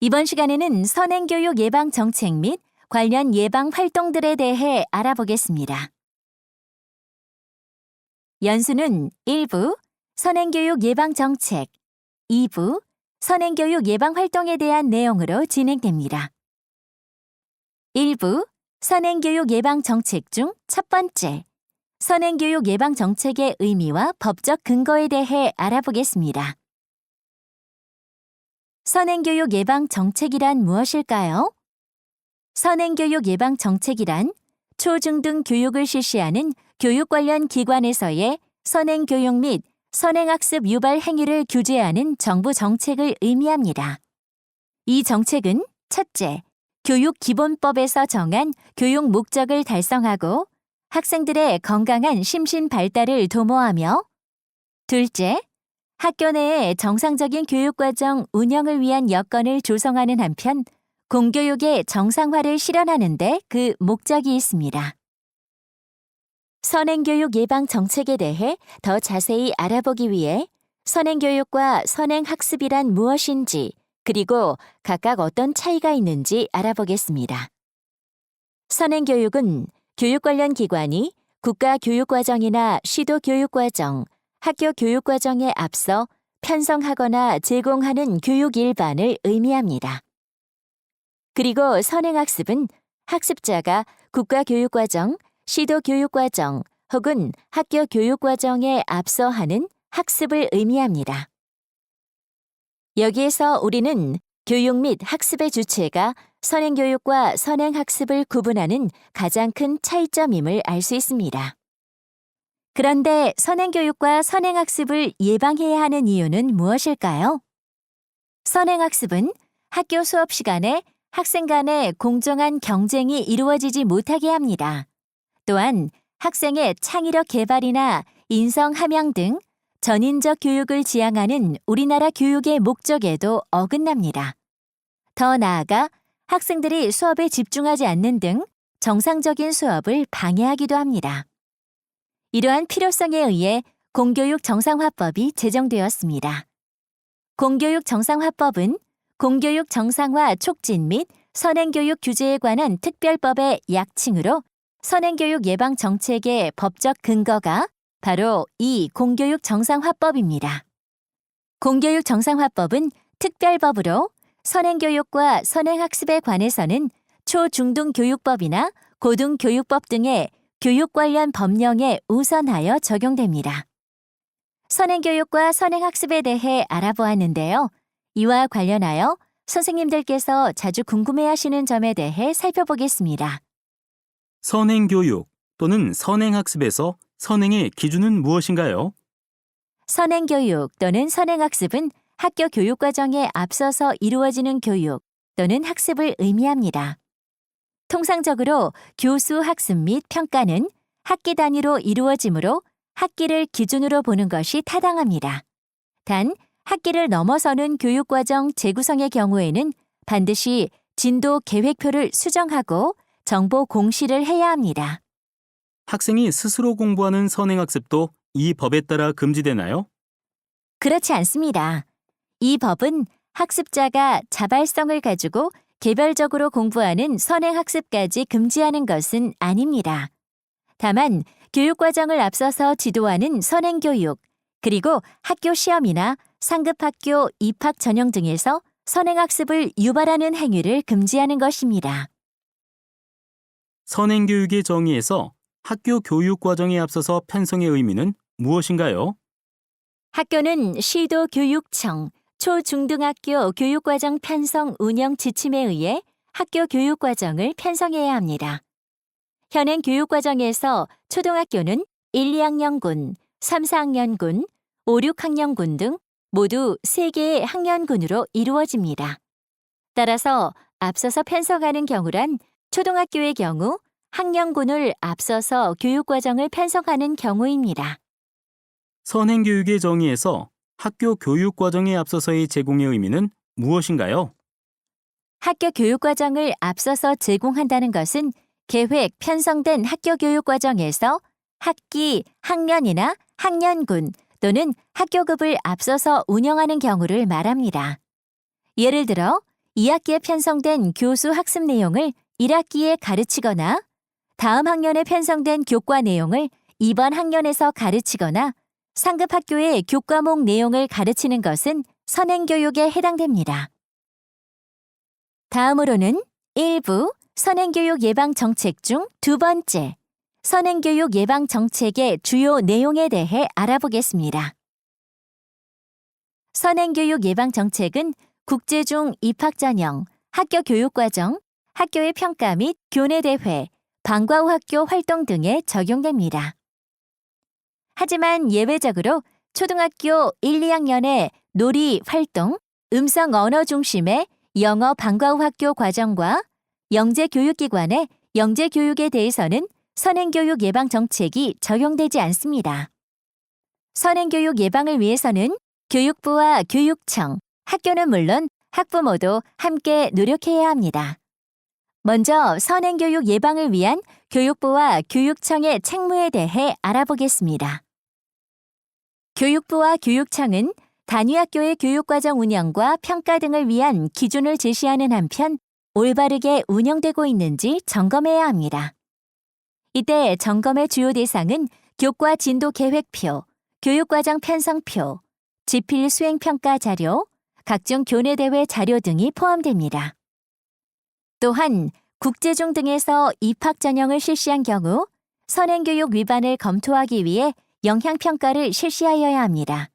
이번 시간에는 선행교육 예방 정책 및 관련 예방 활동들에 대해 알아보겠습니다. 연수는 1부 선행교육 예방 정책, 2부 선행교육 예방 활동에 대한 내용으로 진행됩니다. 1부 선행교육 예방 정책 중 첫 번째, 선행교육 예방 정책의 의미와 법적 근거에 대해 알아보겠습니다. 선행교육 예방 정책이란 무엇일까요? 선행교육 예방 정책이란 초중등 교육을 실시하는 교육 관련 기관에서의 선행교육 및 선행학습 유발 행위를 규제하는 정부 정책을 의미합니다. 이 정책은 첫째, 교육기본법에서 정한 교육 목적을 달성하고 학생들의 건강한 심신 발달을 도모하며 둘째, 학교 내의 정상적인 교육과정 운영을 위한 여건을 조성하는 한편 공교육의 정상화를 실현하는 데 그 목적이 있습니다. 선행교육 예방 정책에 대해 더 자세히 알아보기 위해 선행교육과 선행학습이란 무엇인지 그리고 각각 어떤 차이가 있는지 알아보겠습니다. 선행교육은 교육 관련 기관이 국가교육과정이나 시도교육과정, 학교 교육과정에 앞서 편성하거나 제공하는 교육 일반을 의미합니다. 그리고 선행학습은 학습자가 국가교육과정, 시도교육과정 혹은 학교 교육과정에 앞서 하는 학습을 의미합니다. 여기에서 우리는 교육 및 학습의 주체가 선행교육과 선행학습을 구분하는 가장 큰 차이점임을 알 수 있습니다. 그런데 선행교육과 선행학습을 예방해야 하는 이유는 무엇일까요? 선행학습은 학교 수업 시간에 학생 간의 공정한 경쟁이 이루어지지 못하게 합니다. 또한 학생의 창의력 개발이나 인성 함양 등 전인적 교육을 지향하는 우리나라 교육의 목적에도 어긋납니다. 더 나아가 학생들이 수업에 집중하지 않는 등 정상적인 수업을 방해하기도 합니다. 이러한 필요성에 의해 공교육 정상화법이 제정되었습니다. 공교육 정상화법은 공교육 정상화 촉진 및 선행교육 규제에 관한 특별법의 약칭으로 선행교육 예방 정책의 법적 근거가 바로 이 공교육 정상화법입니다. 공교육 정상화법은 특별법으로 선행교육과 선행학습에 관해서는 초중등교육법이나 고등교육법 등의 교육 관련 법령에 우선하여 적용됩니다. 선행교육과 선행학습에 대해 알아보았는데요. 이와 관련하여 선생님들께서 자주 궁금해하시는 점에 대해 살펴보겠습니다. 선행교육 또는 선행학습에서 선행의 기준은 무엇인가요? 선행교육 또는 선행학습은 학교 교육과정에 앞서서 이루어지는 교육 또는 학습을 의미합니다. 통상적으로 교수 학습 및 평가는 학기 단위로 이루어지므로 학기를 기준으로 보는 것이 타당합니다. 단, 학기를 넘어서는 교육과정 재구성의 경우에는 반드시 진도 계획표를 수정하고 정보 공시를 해야 합니다. 학생이 스스로 공부하는 선행학습도 이 법에 따라 금지되나요? 그렇지 않습니다. 이 법은 학습자가 자발성을 가지고 개별적으로 공부하는 선행학습까지 금지하는 것은 아닙니다. 다만 교육과정을 앞서서 지도하는 선행교육, 그리고 학교 시험이나 상급학교 입학 전형 등에서 선행학습을 유발하는 행위를 금지하는 것입니다. 선행교육의 정의에서 학교 교육과정에 앞서서 편성의 의미는 무엇인가요? 학교는 시도교육청, 초중등학교 교육과정 편성 운영 지침에 의해 학교 교육과정을 편성해야 합니다. 현행 교육과정에서 초등학교는 1, 2학년군, 3, 4학년군, 5, 6학년군 등 모두 3개의 학년군으로 이루어집니다. 따라서 앞서서 편성하는 경우란 초등학교의 경우 학년군을 앞서서 교육과정을 편성하는 경우입니다. 선행교육의 정의에서 학교 교육과정에 앞서서의 제공의 의미는 무엇인가요? 학교 교육과정을 앞서서 제공한다는 것은 계획 편성된 학교 교육과정에서 학기, 학년이나 학년군 또는 학교급을 앞서서 운영하는 경우를 말합니다. 예를 들어 2학기에 편성된 교수 학습 내용을 1학기에 가르치거나 다음 학년에 편성된 교과 내용을 이번 학년에서 가르치거나 상급 학교의 교과목 내용을 가르치는 것은 선행교육에 해당됩니다. 다음으로는 1부 선행교육 예방 정책 중 두 번째, 선행교육 예방 정책의 주요 내용에 대해 알아보겠습니다. 선행교육 예방 정책은 국제 중 입학 전형, 학교 교육과정, 학교의 평가 및 교내대회, 방과 후 학교 활동 등에 적용됩니다. 하지만 예외적으로 초등학교 1, 2학년의 놀이 활동, 음성 언어 중심의 영어 방과 후 학교 과정과 영재교육기관의 영재교육에 대해서는 선행교육 예방 정책이 적용되지 않습니다. 선행교육 예방을 위해서는 교육부와 교육청, 학교는 물론 학부모도 함께 노력해야 합니다. 먼저 선행교육 예방을 위한 교육부와 교육청의 책무에 대해 알아보겠습니다. 교육부와 교육청은 단위학교의 교육과정 운영과 평가 등을 위한 기준을 제시하는 한편 올바르게 운영되고 있는지 점검해야 합니다. 이때 점검의 주요 대상은 교과 진도 계획표, 교육과정 편성표, 지필 수행평가 자료, 각종 교내대회 자료 등이 포함됩니다. 또한 국제중 등에서 입학 전형을 실시한 경우 선행교육 위반을 검토하기 위해 영향평가를 실시하여야 합니다.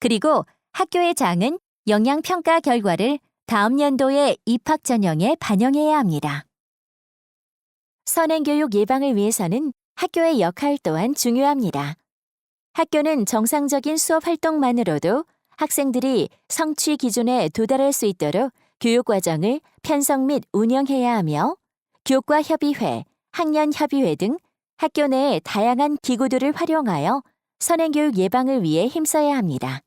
그리고 학교의 장은 영향평가 결과를 다음 연도의 입학 전형에 반영해야 합니다. 선행교육 예방을 위해서는 학교의 역할 또한 중요합니다. 학교는 정상적인 수업 활동만으로도 학생들이 성취 기준에 도달할 수 있도록 교육과정을 편성 및 운영해야 하며 교과협의회, 학년협의회 등 학교 내의 다양한 기구들을 활용하여 선행교육 예방을 위해 힘써야 합니다.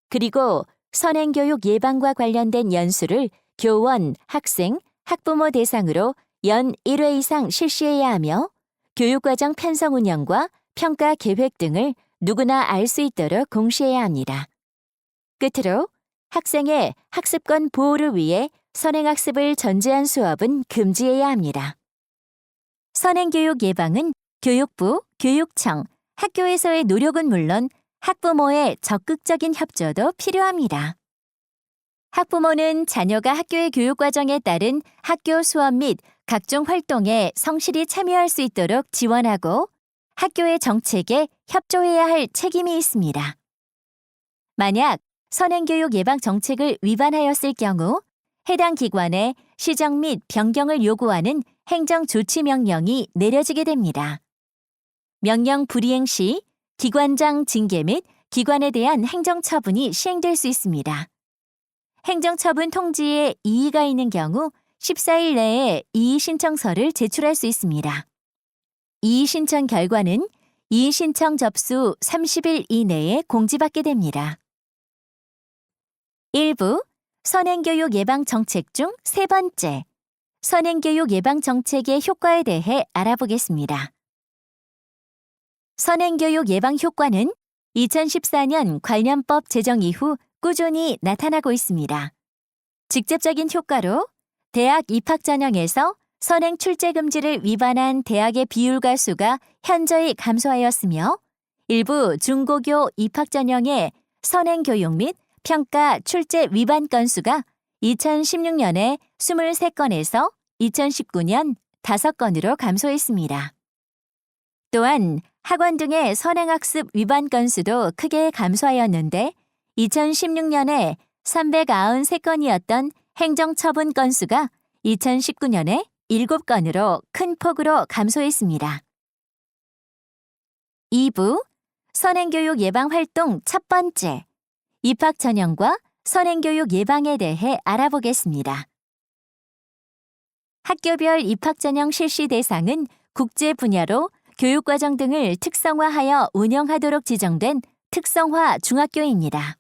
그리고 선행교육 예방과 관련된 연수를 교원, 학생, 학부모 대상으로 연 1회 이상 실시해야 하며 교육과정 편성 운영과 평가 계획 등을 누구나 알 수 있도록 공시해야 합니다. 끝으로 학생의 학습권 보호를 위해 선행학습을 전제한 수업은 금지해야 합니다. 선행교육 예방은 교육부, 교육청, 학교에서의 노력은 물론 학부모의 적극적인 협조도 필요합니다. 학부모는 자녀가 학교의 교육과정에 따른 학교 수업 및 각종 활동에 성실히 참여할 수 있도록 지원하고 학교의 정책에 협조해야 할 책임이 있습니다. 만약 선행교육 예방 정책을 위반하였을 경우 해당 기관에 시정 및 변경을 요구하는 행정조치명령이 내려지게 됩니다. 명령 불이행 시 기관장 징계 및 기관에 대한 행정처분이 시행될 수 있습니다. 행정처분 통지에 이의가 있는 경우 14일 내에 이의 신청서를 제출할 수 있습니다. 이의 신청 결과는 이의 신청 접수 30일 이내에 공지받게 됩니다. 1부 선행교육 예방 정책 중 세 번째, 선행교육 예방 정책의 효과에 대해 알아보겠습니다. 선행교육 예방 효과는 2014년 관련법 제정 이후 꾸준히 나타나고 있습니다. 직접적인 효과로 대학 입학 전형에서 선행 출제 금지를 위반한 대학의 비율과 수가 현저히 감소하였으며 일부 중고교 입학 전형의 선행 교육 및 평가 출제 위반 건수가 2016년에 23건에서 2019년 5건으로 감소했습니다. 또한 학원 등의 선행학습 위반 건수도 크게 감소하였는데 2016년에 393건이었던 행정처분 건수가 2019년에 7건으로 큰 폭으로 감소했습니다. 2부 선행교육 예방 활동 첫 번째, 입학 전형과 선행교육 예방에 대해 알아보겠습니다. 학교별 입학 전형 실시 대상은 국제 분야로 교육과정 등을 특성화하여 운영하도록 지정된 특성화 중학교입니다.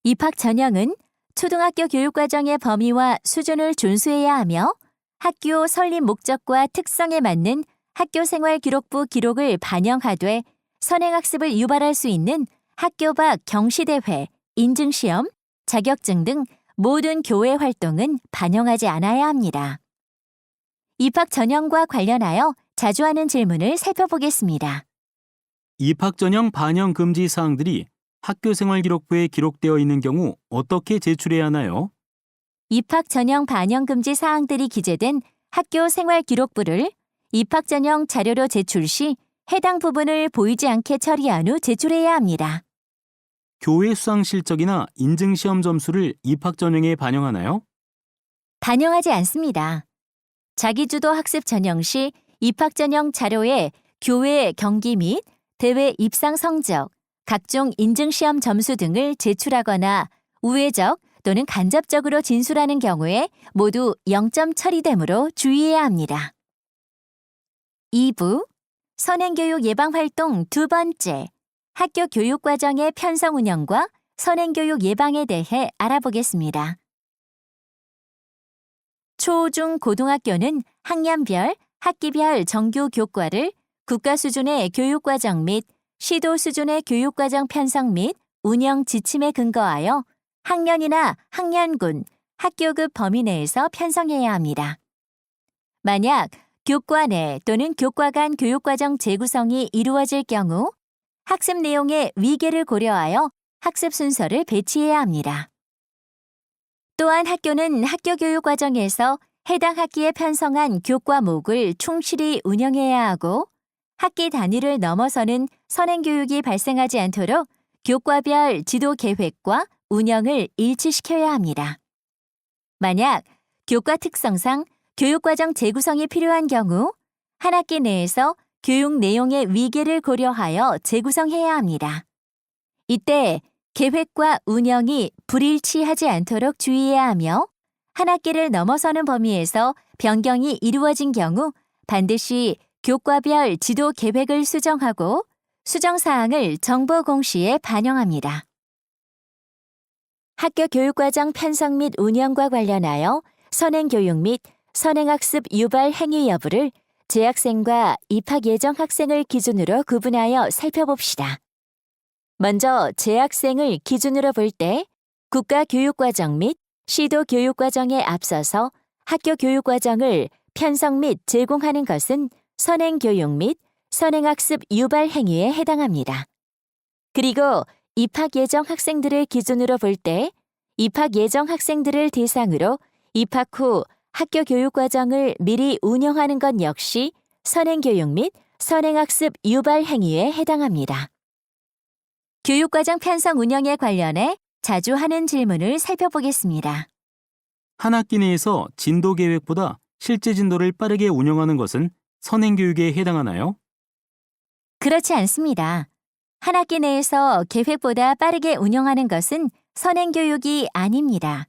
입학 전형은 초등학교 교육과정의 범위와 수준을 준수해야 하며 학교 설립 목적과 특성에 맞는 학교생활기록부 기록을 반영하되 선행학습을 유발할 수 있는 학교 밖 경시대회, 인증시험, 자격증 등 모든 교회 활동은 반영하지 않아야 합니다. 입학 전형과 관련하여 자주 하는 질문을 살펴보겠습니다. 입학 전형 반영 금지 사항들이 학교생활기록부에 기록되어 있는 경우 어떻게 제출해야 하나요? 입학 전형 반영 금지 사항들이 기재된 학교 생활 기록부를 입학 전형 자료로 제출 시 해당 부분을 보이지 않게 처리한 후 제출해야 합니다. 교회 수상 실적이나 인증 시험 점수를 입학 전형에 반영하나요? 반영하지 않습니다. 자기주도 학습 전형 시 입학 전형 자료에 교회 경기 및 대회 입상 성적, 각종 인증 시험 점수 등을 제출하거나 우회적 또는 간접적으로 진술하는 경우에 모두 0점 처리되므로 주의해야 합니다. 2부 선행교육 예방활동 두 번째, 학교 교육과정의 편성 운영과 선행교육 예방에 대해 알아보겠습니다. 초, 중, 고등학교는 학년별, 학기별 정규 교과를 국가 수준의 교육과정 및 시도 수준의 교육과정 편성 및 운영 지침에 근거하여 학년이나 학년군, 학교급 범위 내에서 편성해야 합니다. 만약 교과 내 또는 교과 간 교육과정 재구성이 이루어질 경우 학습 내용의 위계를 고려하여 학습 순서를 배치해야 합니다. 또한 학교는 학교 교육 과정에서 해당 학기에 편성한 교과목을 충실히 운영해야 하고 학기 단위를 넘어서는 선행교육이 발생하지 않도록 교과별 지도 계획과 운영을 일치시켜야 합니다. 만약 교과 특성상 교육과정 재구성이 필요한 경우 한 학기 내에서 교육 내용의 위계를 고려하여 재구성해야 합니다. 이때 계획과 운영이 불일치하지 않도록 주의해야 하며 한 학기를 넘어서는 범위에서 변경이 이루어진 경우 반드시 교과별 지도 계획을 수정하고 수정사항을 정보 공시에 반영합니다. 학교 교육과정 편성 및 운영과 관련하여 선행교육 및 선행학습 유발 행위 여부를 재학생과 입학 예정 학생을 기준으로 구분하여 살펴봅시다. 먼저 재학생을 기준으로 볼 때 국가교육과정 및 시도교육과정에 앞서서 학교 교육과정을 편성 및 제공하는 것은 선행교육 및 선행학습 유발 행위에 해당합니다. 그리고 입학 예정 학생들을 기준으로 볼 때 입학 예정 학생들을 대상으로 입학 후 학교 교육과정을 미리 운영하는 것 역시 선행교육 및 선행학습 유발 행위에 해당합니다. 교육과정 편성 운영에 관련해 자주 하는 질문을 살펴보겠습니다. 한 학기 내에서 진도 계획보다 실제 진도를 빠르게 운영하는 것은 선행교육에 해당하나요? 그렇지 않습니다. 한 학기 내에서 계획보다 빠르게 운영하는 것은 선행교육이 아닙니다.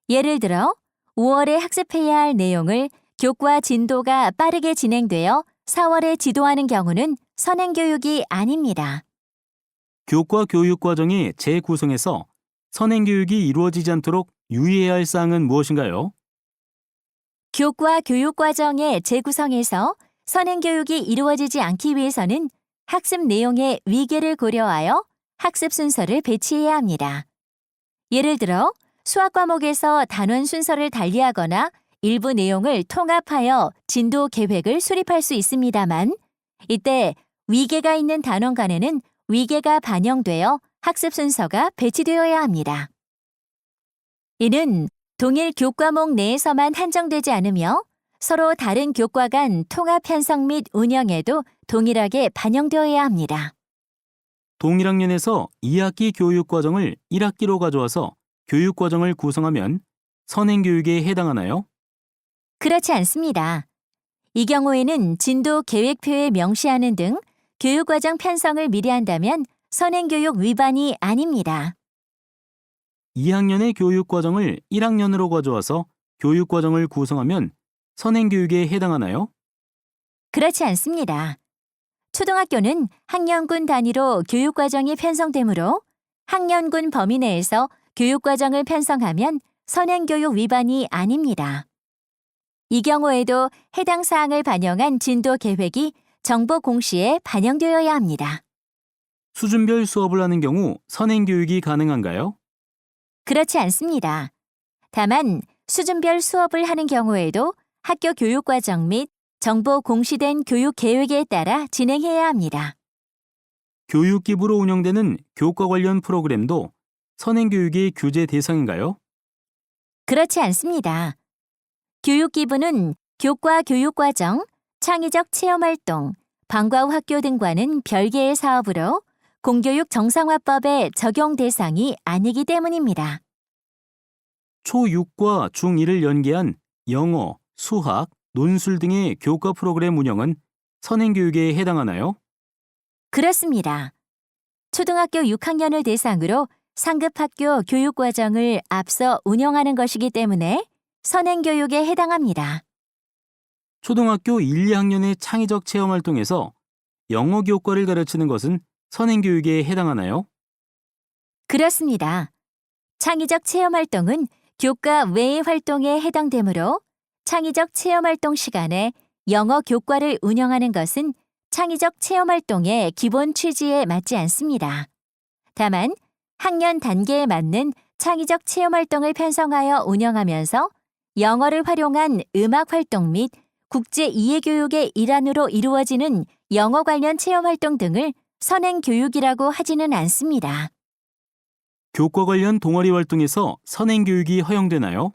예를 들어 5월에 학습해야 할 내용을 교과 진도가 빠르게 진행되어 4월에 지도하는 경우는 선행교육이 아닙니다. 교과 교육 과정의 재구성에서 선행교육이 이루어지지 않도록 유의해야 할 사항은 무엇인가요? 교과 교육 과정의 재구성에서 선행교육이 이루어지지 않기 위해서는 학습 내용의 위계를 고려하여 학습 순서를 배치해야 합니다. 예를 들어 수학 과목에서 단원 순서를 달리하거나 일부 내용을 통합하여 진도 계획을 수립할 수 있습니다만 이때 위계가 있는 단원 간에는 위계가 반영되어 학습 순서가 배치되어야 합니다. 이는 동일 교과목 내에서만 한정되지 않으며 서로 다른 교과 간 통합 편성 및 운영에도 동일하게 반영되어야 합니다. 동일학년에서 2학기 교육과정을 1학기로 가져와서 교육과정을 구성하면 선행교육에 해당하나요? 그렇지 않습니다. 이 경우에는 진도 계획표에 명시하는 등 교육과정 편성을 미리 한다면 선행교육 위반이 아닙니다. 2학년의 교육과정을 1학년으로 가져와서 교육과정을 구성하면 선행교육에 해당하나요? 그렇지 않습니다. 초등학교는 학년군 단위로 교육과정이 편성되므로 학년군 범위 내에서 교육과정을 편성하면 선행교육 위반이 아닙니다. 이 경우에도 해당 사항을 반영한 진도 계획이 정보 공시에 반영되어야 합니다. 수준별 수업을 하는 경우 선행교육이 가능한가요? 그렇지 않습니다. 다만 수준별 수업을 하는 경우에도 학교 교육과정 및 정보 공시된 교육 계획에 따라 진행해야 합니다. 교육기부로 운영되는 교과 관련 프로그램도 선행교육의 규제 대상인가요? 그렇지 않습니다. 교육기부는 교과 교육과정, 창의적 체험활동, 방과후 학교 등과는 별개의 사업으로 공교육 정상화법의 적용 대상이 아니기 때문입니다. 초6과 중1을 연계한 영어, 수학, 논술 등의 교과 프로그램 운영은 선행교육에 해당하나요? 그렇습니다. 초등학교 6학년을 대상으로 상급학교 교육과정을 앞서 운영하는 것이기 때문에 선행교육에 해당합니다. 초등학교 1, 2학년의 창의적 체험활동에서 영어 교과를 가르치는 것은 선행교육에 해당하나요? 그렇습니다. 창의적 체험활동은 교과 외의 활동에 해당되므로 창의적 체험활동 시간에 영어 교과를 운영하는 것은 창의적 체험활동의 기본 취지에 맞지 않습니다. 다만 학년 단계에 맞는 창의적 체험활동을 편성하여 운영하면서 영어를 활용한 음악활동 및 국제 이해교육의 일환으로 이루어지는 영어 관련 체험활동 등을 선행교육이라고 하지는 않습니다. 교과 관련 동아리 활동에서 선행교육이 허용되나요?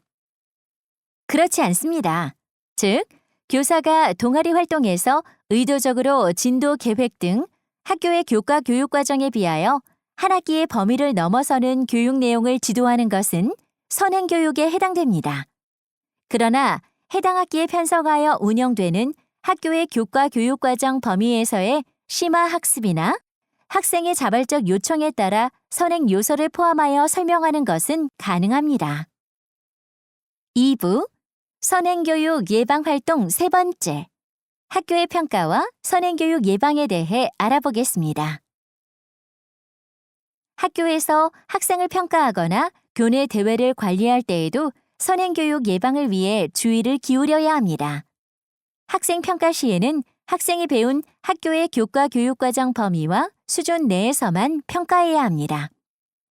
그렇지 않습니다. 즉, 교사가 동아리 활동에서 의도적으로 진도 계획 등 학교의 교과 교육 과정에 비하여 한 학기의 범위를 넘어서는 교육 내용을 지도하는 것은 선행교육에 해당됩니다. 그러나 해당 학기에 편성하여 운영되는 학교의 교과 교육 과정 범위에서의 심화 학습이나 학생의 자발적 요청에 따라 선행 요소를 포함하여 설명하는 것은 가능합니다. 2부 선행교육 예방활동 세 번째, 학교의 평가와 선행교육 예방에 대해 알아보겠습니다. 학교에서 학생을 평가하거나 교내 대회를 관리할 때에도 선행교육 예방을 위해 주의를 기울여야 합니다. 학생 평가 시에는 학생이 배운 학교의 교과 교육과정 범위와 수준 내에서만 평가해야 합니다.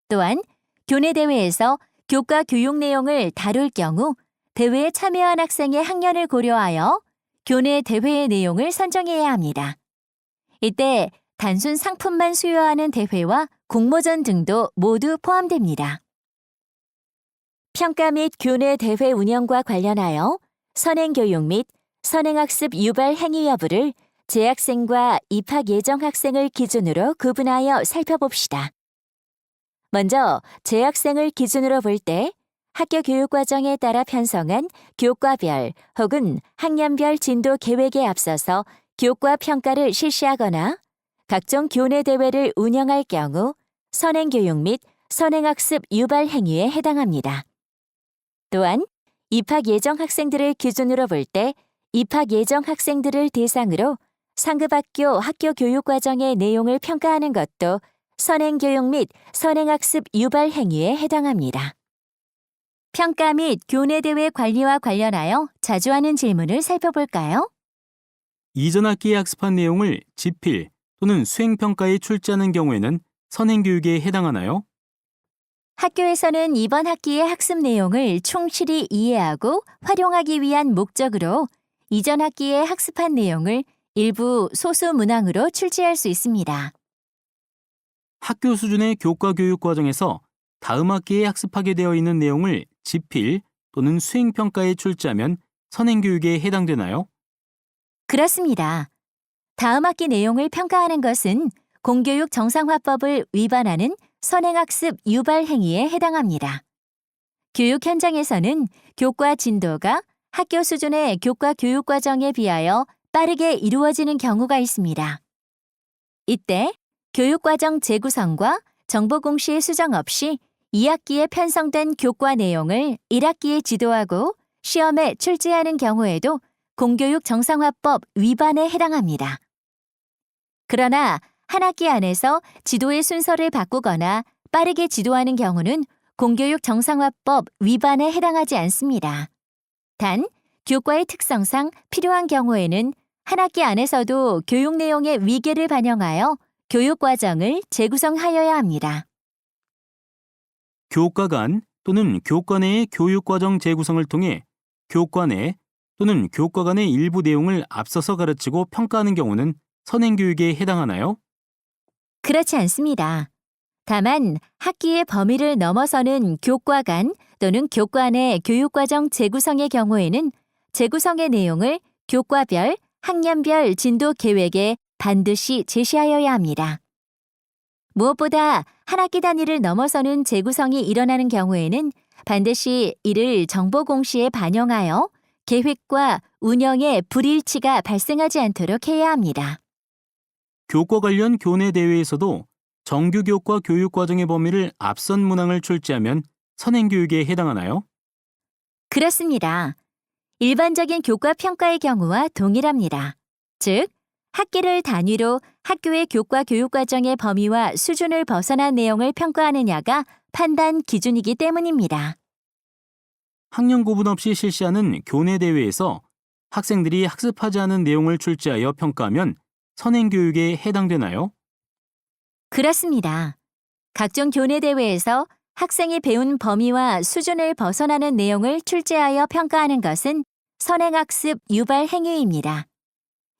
또한 교내 대회에서 교과 교육 내용을 다룰 경우 대회에 참여한 학생의 학년을 고려하여 교내 대회의 내용을 선정해야 합니다. 이때 단순 상품만 수여하는 대회와 공모전 등도 모두 포함됩니다. 평가 및 교내 대회 운영과 관련하여 선행교육 및 선행학습 유발 행위 여부를 재학생과 입학 예정 학생을 기준으로 구분하여 살펴봅시다. 먼저 재학생을 기준으로 볼 때 학교 교육과정에 따라 편성한 교과별 혹은 학년별 진도 계획에 앞서서 교과 평가를 실시하거나 각종 교내 대회를 운영할 경우 선행교육 및 선행학습 유발 행위에 해당합니다. 또한 입학 예정 학생들을 기준으로 볼 때 입학 예정 학생들을 대상으로 상급학교 학교 교육과정의 내용을 평가하는 것도 선행교육 및 선행학습 유발 행위에 해당합니다. 평가 및 교내 대회 관리와 관련하여 자주 하는 질문을 살펴볼까요? 이전 학기에 학습한 내용을 지필 또는 수행평가에 출제하는 경우에는 선행교육에 해당하나요? 학교에서는 이번 학기의 학습 내용을 충실히 이해하고 활용하기 위한 목적으로 이전 학기에 학습한 내용을 일부 소수 문항으로 출제할 수 있습니다. 학교 수준의 교과 교육 과정에서 다음 학기에 학습하게 되어 있는 내용을 지필 또는 수행평가에 출제하면 선행교육에 해당되나요? 그렇습니다. 다음 학기 내용을 평가하는 것은 공교육 정상화법을 위반하는 선행학습 유발 행위에 해당합니다. 교육 현장에서는 교과 진도가 학교 수준의 교과 교육 과정에 비하여 빠르게 이루어지는 경우가 있습니다. 이때 교육과정 재구성과 정보 공시의 수정 없이 2학기에 편성된 교과 내용을 1학기에 지도하고 시험에 출제하는 경우에도 공교육 정상화법 위반에 해당합니다. 그러나 한 학기 안에서 지도의 순서를 바꾸거나 빠르게 지도하는 경우는 공교육 정상화법 위반에 해당하지 않습니다. 단, 교과의 특성상 필요한 경우에는 한 학기 안에서도 교육 내용의 위계를 반영하여 교육 과정을 재구성하여야 합니다. 교과 간 또는 교과 내의 교육과정 재구성을 통해 교과 내 또는 교과 간의 일부 내용을 앞서서 가르치고 평가하는 경우는 선행교육에 해당하나요? 그렇지 않습니다. 다만 학기의 범위를 넘어서는 교과 간 또는 교과 내 교육과정 재구성의 경우에는 재구성의 내용을 교과별, 학년별 진도 계획에 반드시 제시하여야 합니다. 무엇보다 한 학기 단위를 넘어서는 재구성이 일어나는 경우에는 반드시 이를 정보 공시에 반영하여 계획과 운영에 불일치가 발생하지 않도록 해야 합니다. 교과 관련 교내 대회에서도 정규 교과 교육 과정의 범위를 앞선 문항을 출제하면 선행교육에 해당하나요? 그렇습니다. 일반적인 교과 평가의 경우와 동일합니다. 즉, 학기를 단위로 학교의 교과 교육 과정의 범위와 수준을 벗어난 내용을 평가하느냐가 판단 기준이기 때문입니다. 학년 구분 없이 실시하는 교내 대회에서 학생들이 학습하지 않은 내용을 출제하여 평가하면 선행교육에 해당되나요? 그렇습니다. 각종 교내 대회에서 학생이 배운 범위와 수준을 벗어나는 내용을 출제하여 평가하는 것은 선행학습 유발 행위입니다.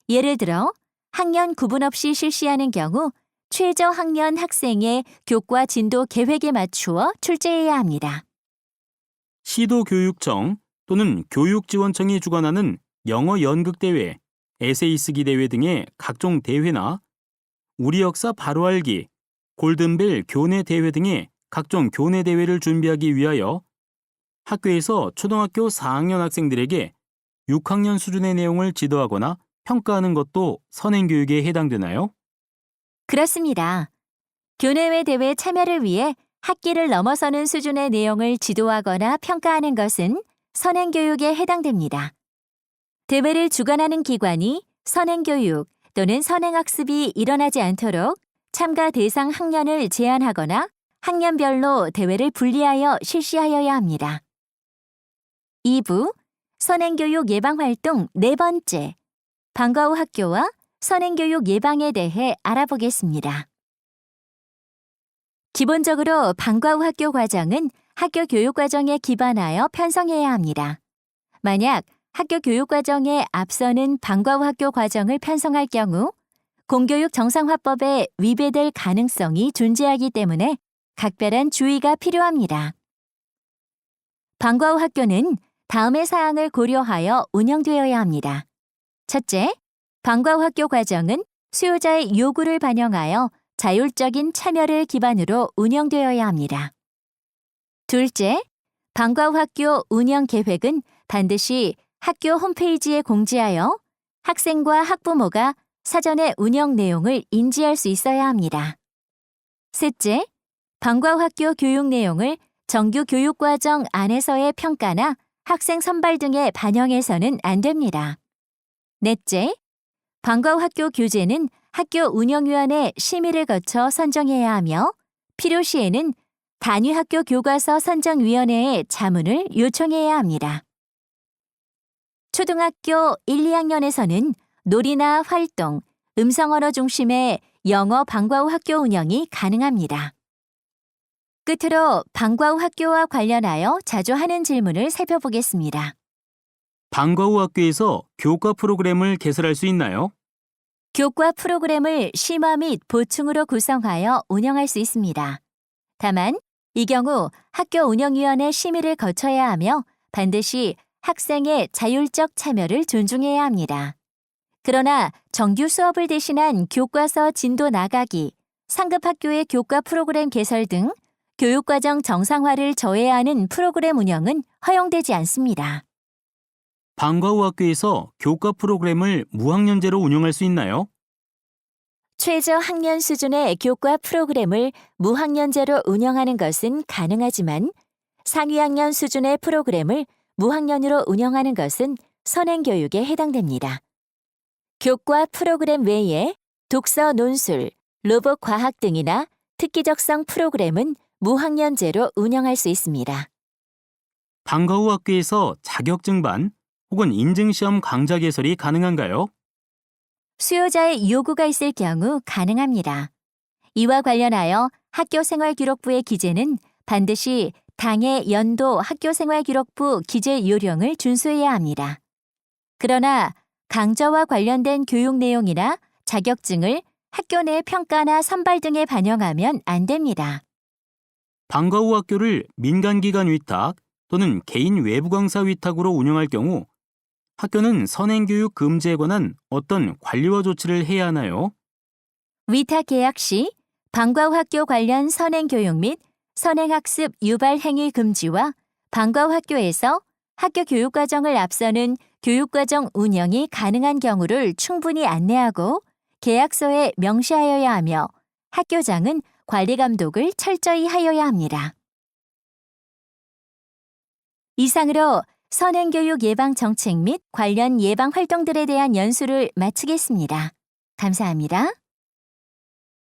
예를 들어 학년 구분 없이 실시하는 경우 최저 학년 학생의 교과 진도 계획에 맞추어 출제해야 합니다. 시도교육청 또는 교육지원청이 주관하는 영어 연극대회, 에세이 쓰기 대회 등의 각종 대회나 우리 역사 바로 알기, 골든벨 교내 대회 등의 각종 교내 대회를 준비하기 위하여 학교에서 초등학교 4학년 학생들에게 6학년 수준의 내용을 지도하거나 평가하는 것도 선행교육에 해당되나요? 그렇습니다. 교내외 대회 참여를 위해 학기를 넘어서는 수준의 내용을 지도하거나 평가하는 것은 선행교육에 해당됩니다. 대회를 주관하는 기관이 선행교육 또는 선행학습이 일어나지 않도록 참가 대상 학년을 제한하거나 학년별로 대회를 분리하여 실시하여야 합니다. 2부 선행교육 예방활동 4번째 방과 후 학교와 선행교육 예방에 대해 알아보겠습니다. 기본적으로 방과 후 학교 과정은 학교 교육 과정에 기반하여 편성해야 합니다. 만약 학교 교육 과정에 앞서는 방과 후 학교 과정을 편성할 경우 공교육 정상화법에 위배될 가능성이 존재하기 때문에 각별한 주의가 필요합니다. 방과 후 학교는 다음의 사항을 고려하여 운영되어야 합니다. 첫째, 방과 후 학교 과정은 수요자의 요구를 반영하여 자율적인 참여를 기반으로 운영되어야 합니다. 둘째, 방과 후 학교 운영 계획은 반드시 학교 홈페이지에 공지하여 학생과 학부모가 사전에 운영 내용을 인지할 수 있어야 합니다. 셋째, 방과 후 학교 교육 내용을 정규 교육과정 안에서의 평가나 학생 선발 등에 반영해서는 안 됩니다. 넷째, 방과 후 학교 교재는 학교 운영위원회 심의를 거쳐 선정해야 하며 필요시에는 단위 학교 교과서 선정위원회에 자문을 요청해야 합니다. 초등학교 1, 2학년에서는 놀이나 활동, 음성언어 중심의 영어 방과 후 학교 운영이 가능합니다. 끝으로 방과 후 학교와 관련하여 자주 하는 질문을 살펴보겠습니다. 방과 후 학교에서 교과 프로그램을 개설할 수 있나요? 교과 프로그램을 심화 및 보충으로 구성하여 운영할 수 있습니다. 다만 이 경우 학교 운영위원회 심의를 거쳐야 하며 반드시 학생의 자율적 참여를 존중해야 합니다. 그러나 정규 수업을 대신한 교과서 진도 나가기, 상급 학교의 교과 프로그램 개설 등 교육과정 정상화를 저해하는 프로그램 운영은 허용되지 않습니다. 방과 후 학교에서 교과 프로그램을 무학년제로 운영할 수 있나요? 최저 학년 수준의 교과 프로그램을 무학년제로 운영하는 것은 가능하지만 상위 학년 수준의 프로그램을 무학년으로 운영하는 것은 선행교육에 해당됩니다. 교과 프로그램 외에 독서 논술, 로봇 과학 등이나 특기적성 프로그램은 무학년제로 운영할 수 있습니다. 방과 후 학교에서 자격증반 혹은 인증시험 강좌 개설이 가능한가요? 수요자의 요구가 있을 경우 가능합니다. 이와 관련하여 학교생활기록부의 기재는 반드시 당의 연도 학교생활기록부 기재 요령을 준수해야 합니다. 그러나 강좌와 관련된 교육 내용이나 자격증을 학교 내 평가나 선발 등에 반영하면 안 됩니다. 방과 후 학교를 민간기관 위탁 또는 개인 외부 강사 위탁으로 운영할 경우 학교는 선행교육 금지에 관한 어떤 관리와 조치를 해야 하나요? 위탁 계약 시 방과 후 학교 관련 선행교육 및 선행학습 유발 행위 금지와 방과 후 학교에서 학교 교육과정을 앞서는 교육과정 운영이 가능한 경우를 충분히 안내하고 계약서에 명시하여야 하며 학교장은 관리 감독을 철저히 하여야 합니다. 이상으로 선행교육 예방 정책 및 관련 예방 활동들에 대한 연수를 마치겠습니다. 감사합니다.